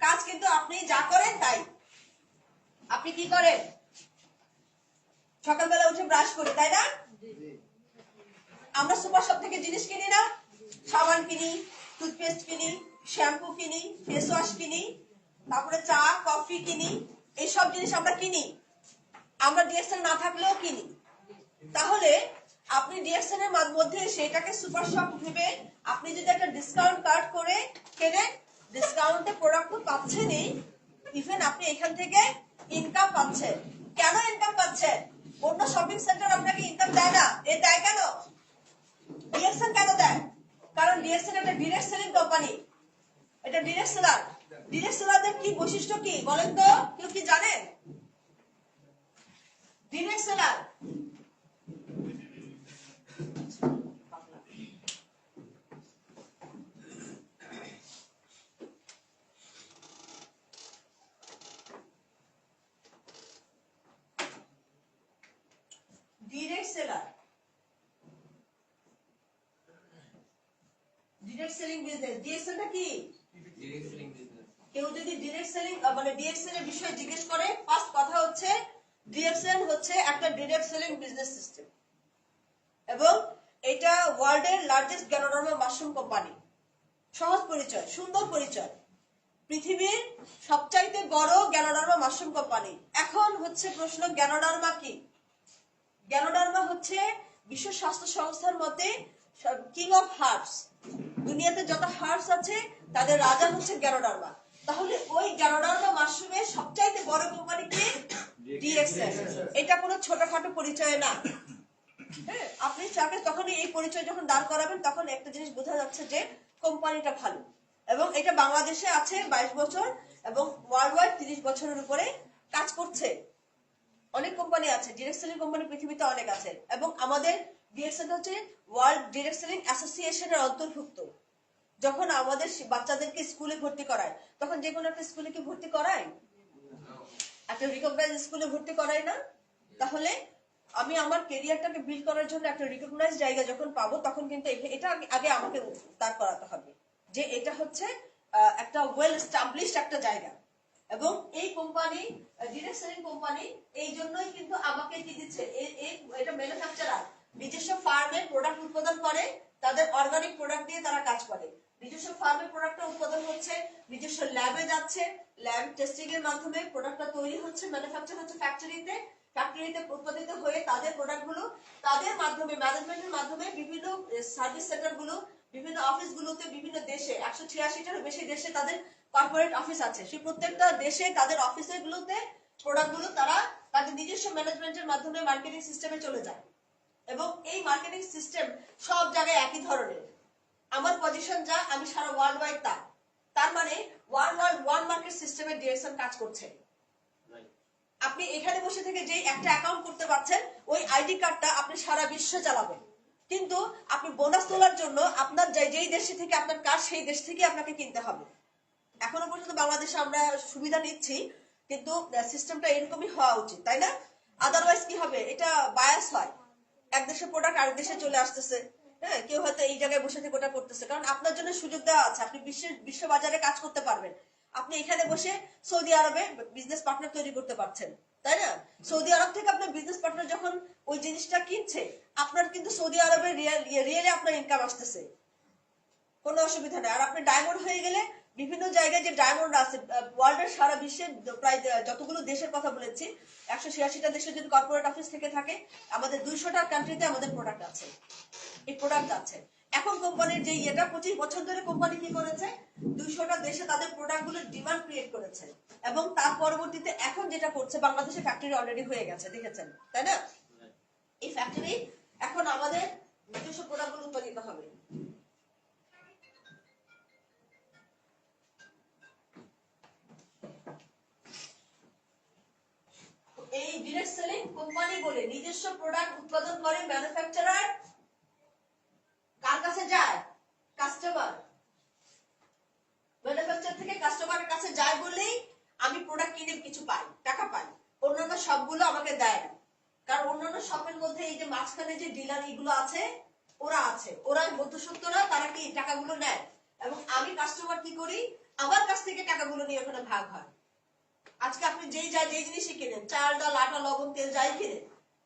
কাজ কিন্তু আপনি যা করেন তাই। আপনি কি করেন? সকালবেলা উঠে ব্রাশ করি, তাই না? আমরা সুপার শপ থেকে জিনিস কিনি না? সাবান কিনি, টুথপেস্ট কিনি, শ্যাম্পু কিনি, ফেস ওয়াশ কিনি, তারপরে চা কফি কিনি, এইসব জিনিস আমরা কিনি। আমরা ডিএক্সএল না থাকলেও কিনি। তাহলে আপনি ডিএক্সএল এর মধ্যে সেটাকে সুপার শপ ভেবে আপনি যদি একটা ডিসকাউন্ট কার্ড করে কেনেন, ডিসকাউন্টে প্রোডাক্ট তো পাচ্ছেনই, ইভেন আপনি এখান থেকে ইনকাম পাচ্ছেন। কেন ইনকাম পাচ্ছেন? অন্য শপিং সেন্টার আপনাকে ইনকাম দেয় না। এ দেয় কেন? ডিএক্সএল কেন দেয়? কারণ ডিএক্সএল একটা ডিরেক্ট সেলিং কোম্পানি, এটা ডিরেক্ট সেলার। ডিরেক্ট সেলারদের কি বৈশিষ্ট্য কি বলেন তো? কেউ কি জানেন? Direct seller direct seller direct selling business. ডিএক্সএলটা কি? Direct selling business. কেউ যদি ডিরেক্ট সেলিং মানে ডিএক্সএল এর বিষয়ে জিজ্ঞেস করে, ফার্স্ট কথা হচ্ছে ডিএক্সএল হচ্ছে একটা ডিরেক্ট সেলিং বিজনেস সিস্টেম এবং এটা ওয়ার্ল্ডের লার্জেস্ট গ্যানোডার্মা মাশরুম কোম্পানি। সহজ পরিচয়, সুন্দর পরিচয়, পৃথিবীর সবচাইতে বড় গ্যানোডার্মা মাশরুম কোম্পানি। এখন হচ্ছে প্রশ্ন, গ্যানোডার্মা কি? গ্যানোডার্মা হচ্ছে বিশ্ব স্বাস্থ্য সংস্থার মতে কিং অফ হার্বস। দুনিয়াতে যত হার্বস আছে তাদের রাজা হচ্ছে গ্যানোডার্মা। তাহলে ওই গ্যানোডার্মা মাশরুমের সবচাইতে বড় কোম্পানি কি? ডিএক্সএল। এটা কোনো ছোটখাটো পরিচয় না। হ্যাঁ, আপনি চাকে তখনই এই পরিচয় যখন দাঁড় করাবেন তখন একটা জিনিস বোঝা যাচ্ছে যে কোম্পানিটা ভালো। এবং এটা বাংলাদেশে আছে 22 বছর এবং ওয়ার্ল্ড ওয়াইড 30 বছরের উপরে কাজ করছে। অনেক কোম্পানি আছে, ডিরেক্ট সেলিং কোম্পানি পৃথিবীতে অনেক আছে এবং আমাদের ডিএক্সএল হচ্ছে ওয়ার্ল্ড ডিরেক্ট সেলিং অ্যাসোসিয়েশনের অন্তর্ভুক্ত। যখন আমাদের বাচ্চাদেরকে স্কুলে ভর্তি করায় তখন যে কোনো একটা স্কুলে কি ভর্তি করায়? একটা রিকগনাইজ স্কুলে ভর্তি করায় না? তাহলে আমি আমার ক্যারিয়ারটাকে বিল্ড করার জন্য একটা রিকগনাইজ জায়গা যখন পাবো তখন কিন্তু এটা আগে আমাকে দাঁড় করাতে হবে যে এটা হচ্ছে একটা ওয়েল এস্টাবলিশড একটা জায়গা। এবং এই কোম্পানি ডিরেক্ট সেলিং কোম্পানি এই জন্যই কিন্তু আমাকে কি দিচ্ছে, এটা ম্যানুফ্যাকচারার নিজস্ব ফার্মে প্রোডাক্ট উৎপাদন করে, তাদের অর্গানিক প্রোডাক্ট দিয়ে তারা কাজ করে। নিজস্ব ফার্মে প্রোডাক্টটা উৎপাদন হচ্ছে, নিজস্ব ল্যাবে যাচ্ছে, ল্যাব টেস্টিং এর মাধ্যমে প্রোডাক্টটা তৈরি হচ্ছে, ম্যানুফ্যাকচার হচ্ছে ফ্যাক্টরিতে, ফ্যাক্টরিতে উৎপাদিত হয়ে তাদের প্রোডাক্টগুলো তাদের মাধ্যমে ম্যানেজমেন্টের মাধ্যমে বিভিন্ন সার্ভিস সেন্টারগুলো, বিভিন্ন অফিসগুলোতে, বিভিন্ন দেশে 186টারও বেশি দেশে তাদের কর্পোরেট অফিস আছে, সেই প্রত্যেকটা দেশে তাদের অফিসগুলোতে প্রোডাক্টগুলো তারা তাদের নিজস্ব ম্যানেজমেন্টের মাধ্যমে মার্কেটিং সিস্টেমে চলে যায় এবং এই মার্কেটিং সিস্টেম সব জায়গায় একই ধরনের। আমার পজিশন যা, আমি সারা ওয়ার্ল্ড ওয়াইড তা। তার মানে ওয়ান মার্কেট সিস্টেমে ডিরেকশন কাজ করছে। আপনি এখানে বসে থেকে যেই একটা অ্যাকাউন্ট করতে পারছেন, ওই আইডি কার্ডটা আপনি সারা বিশ্বে চালাবেন। কিন্তু আপনি বোনাস তোলার জন্য আপনার যেই দেশ থেকে আপনার কাজ, সেই দেশ থেকে আপনাকে কিনতে হবে। এখনো পর্যন্ত বাংলাদেশে আমরা সুবিধা নিচ্ছি, কিন্তু সিস্টেমটা এরকমই হওয়া উচিত, তাই না? আদারওয়াইজ কি হবে, এটা বায়াস হয়, এক দেশের প্রোডাক্ট আরেক দেশে চলে আসতেছে। হ্যাঁ, কেউ হয়তো এই জায়গায় বসে থেকে ওটা করতেছে, কারণ আপনার জন্য সুযোগ দেওয়া আছে, আপনি বিশ্ব বাজারে কাজ করতে পারবেন। আপনি এখানে বসে সৌদি আরবে বিজনেস পার্টনার তৈরি করতে পারছেন, তাই না? সৌদি আরব থেকে আপনার বিজনেস পার্টনার যখন ওই জিনিসটা কিনছে, আপনার কিন্তু সৌদি আরবে রিয়েলি আপনার ইনকাম আসতেছে, কোনো অসুবিধা নেই। আর আপনি ডায়মন্ড হয়ে গেলে বিভিন্ন জায়গায় যে ডায়মন্ড আছে ওয়ার্ল্ডের সারা বিশ্বের প্রায় যতগুলো দেশের কথা বলেছি, 186টা দেশের যদি কর্পোরেট অফিস থেকে থাকে, আমাদের 200টা কান্ট্রিতে আমাদের প্রোডাক্ট আছে, এই প্রোডাক্ট আছে। এখন কোম্পানির যে এটা 25 বছর ধরে কোম্পানি কি করেছে, 200টা দেশে তাদের প্রোডাক্টগুলোর ডিমান্ড ক্রিয়েট করেছে এবং তার পরবর্তীতে এখন যেটা করছে, বাংলাদেশে ফ্যাক্টরি অলরেডি হয়ে গেছে, দেখেছেন তাই না? এই ফ্যাক্টরি এখন আমাদের নিজস্ব প্রোডাক্টগুলো উৎপাদিত হবে। এই ডিরেক্ট সেলিং কোম্পানি বলে নিজস্ব প্রোডাক্ট উৎপাদন করে ম্যানুফ্যাকচারার কার কাছে যায়? কাস্টমার। ম্যানুফ্যাকচার থেকে কাস্টমারের কাছে যায় বলেই আমি প্রোডাক্ট কিনে কিছু পাই, টাকা পাই। অন্যান্য সবগুলো আমাকে দেয় না, কারণ অন্যান্য শপের মধ্যে এই যে মাঝখানে যে ডিলার এগুলো আছে, ওরা আছে, ওরা মধ্যস্বত্বরা, তারা কি টাকাগুলো নেয় এবং আমি কাস্টমার কি করি, আমার কাছ থেকে টাকাগুলো নিয়ে ওখানে ভাগ হয়। আজকে আপনি যেই জিনিসই কিনেন, চাল ডাল আটা লবণ তেল যাই কিনেন,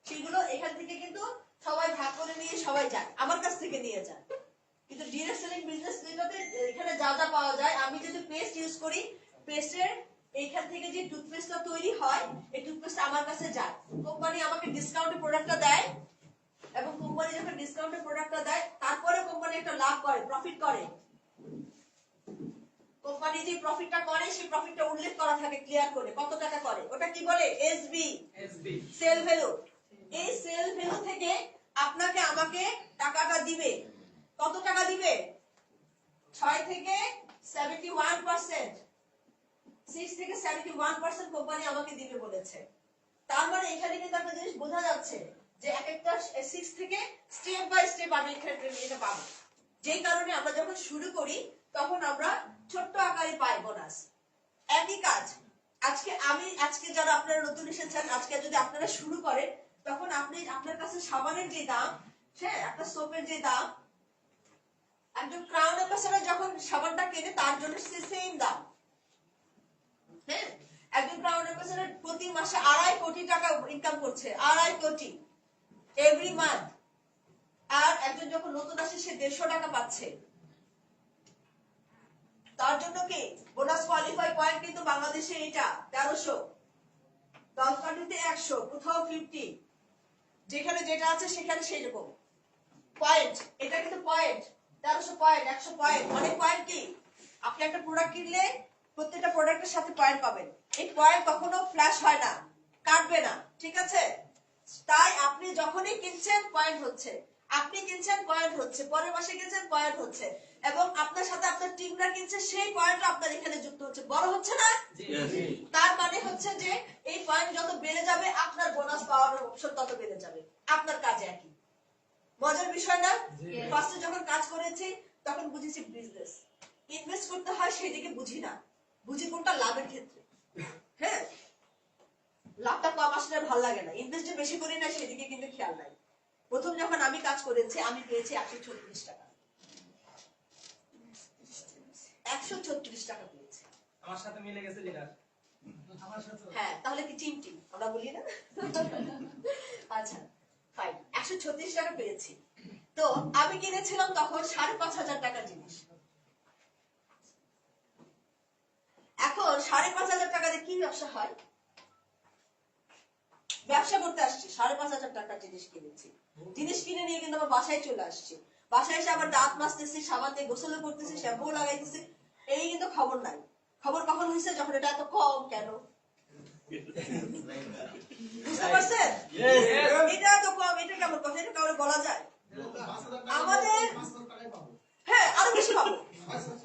সেগুলো এখান থেকে কিন্তু সবাই ভাগ করে নিয়ে সবাই যায়, আমার কাছ থেকে নিয়ে যায়। কিন্তু ডিরেক্ট সেলিং বিজনেস যেটাতে এখানে যা যা পাওয়া যায়, আমি যদি পেস্ট ইউজ করি, পেস্টের এইখান থেকে যে টুথপেস্টটা তৈরি হয়, এই টুথপেস্ট আমার কাছে যায়, কোম্পানি আমাকে ডিসকাউন্টে প্রোডাক্টটা দেয়, এবং কোম্পানি যখন ডিসকাউন্টে প্রোডাক্টটা দেয়, তারপরে কোম্পানি একটা লাভ করে, প্রফিট করে। কোম্পানি যে প্রফিটটা করে, সেই প্রফিটটা উল্লেখ করা থাকে ক্লিয়ার করে, কত টাকা করে, ওটা কি বলে? SB, sale value. এই সেল ভ্যালু থেকে আপনাকে আমাকে টাকাটা দিবে। কত টাকা দিবে? 6 থেকে 71%, 6 থেকে 71% কোম্পানি আমাকে দিবে বলেছে। তার মানে এখানে কিন্তু একটা জিনিস বোঝা যাচ্ছে যে এক একটা 6 থেকে স্টেপ বাই স্টেপ আমি এখানে এটা পাবো। যেই কারণে আমরা যখন শুরু করি তখন আমরা ছোট্ট আকারে পাই বোনাস। একই কাজ আজকে যারা আপনারা নতুন এসেছেন, আজকে যদি আপনারা শুরু করেন, তখন আপনি আপনার কাছে সাবানের যে দাম, হ্যাঁ, একটা সোপের যে দাম, একজন ক্রাউন অ্যাম্বাসেডর যখন সাবানটা কেনে তার জন্য সেম দাম। হ্যাঁ, একজন ক্রাউন অ্যাম্বাসেডর প্রতি মাসে 2.5 কোটি টাকা ইনকাম করছে, 2.5 কোটি এভরি মান্থ। আর একজন যখন নতুন আসে সে 150 টাকা পাচ্ছে। তার জন্য কি বোনাস কোয়ালিফাই পয়েন্ট কিন্তু বাংলাদেশে এটা 1300, 10 কান্ট্রিতে 100, কোথাও 50, যেখানে যেটা আছে সেখানে সেই রকম পয়েন্ট। এটা কিন্তু পয়েন্ট, 1300 পয়েন্ট, 100 পয়েন্ট, অনেক পয়েন্ট। কি আপনি একটা প্রোডাক্ট কিনলে প্রত্যেকটা প্রোডাক্টের সাথে পয়েন্ট পাবেন। এই পয়েন্ট কখনো ফ্ল্যাশ হয় না, কাটবে না, ঠিক আছে? তাই আপনি যখনই কিনছেন পয়েন্ট হচ্ছে, আপনি কিনছেন পয়েন্ট হচ্ছে, পরের মাসে কিনছেন পয়েন্ট হচ্ছে, এবং আপনার সাথে আপনার টিমরা কিনছে, সেই পয়েন্ট আপনার এখানে যুক্ত হচ্ছে, বড় হচ্ছে না? তার মানে হচ্ছে যে এই পয়েন্ট যত বেড়ে যাবে আপনার বোনাস পাওয়ার অপশন তত বেড়ে যাবে। আপনার কাজে একই মজার বিষয় না? ফার্স্টে যখন কাজ করেছি তখন বুঝেছি বিজনেস ইনভেস্ট করতে হয়, সেদিকে বুঝি না, বুঝি কোনটা লাভের ক্ষেত্রে। হ্যাঁ, লাভটা কম আসলে ভালো লাগে না, ইনভেস্ট যে বেশি করি না সেদিকে কিন্তু খেয়াল নাই। প্রথম যখন আমি কাজ করেছি আমি পেয়েছি 136 টাকা, 136 টাকা পেয়েছি। আমার সাথে মিলে গেছে লিডার, আমার সাথে। হ্যাঁ, তাহলে কি টিম টিম আমরা বলি না? আচ্ছা ফাইন, 136 টাকা পেয়েছি। তো আমি কিনেছিলাম তখন 5,500 টাকা জিনিস। এখন 5,500 টাকা দিয়ে কি ব্যবসা হয়? ব্যবসা করতে আসছি, 5,500 টাকার জিনিস কিনেছি। জিনিস কিনে নিয়ে কিন্তু আমার বাসায় চলে আসছি, বাসায় এসে আবার দাঁত মাজতেছি, সাবান দিয়ে গোসল করতেছি, শ্যাম্পু লাগাইতেছি, এই কিন্তু খবর নাই। খবর কখন হয়েছে? যখন এটা এত কম। কেন বুঝতে পারছেন? এটা এত কম, এটা কেমন কথা? এটা কাউকে বলা যায়?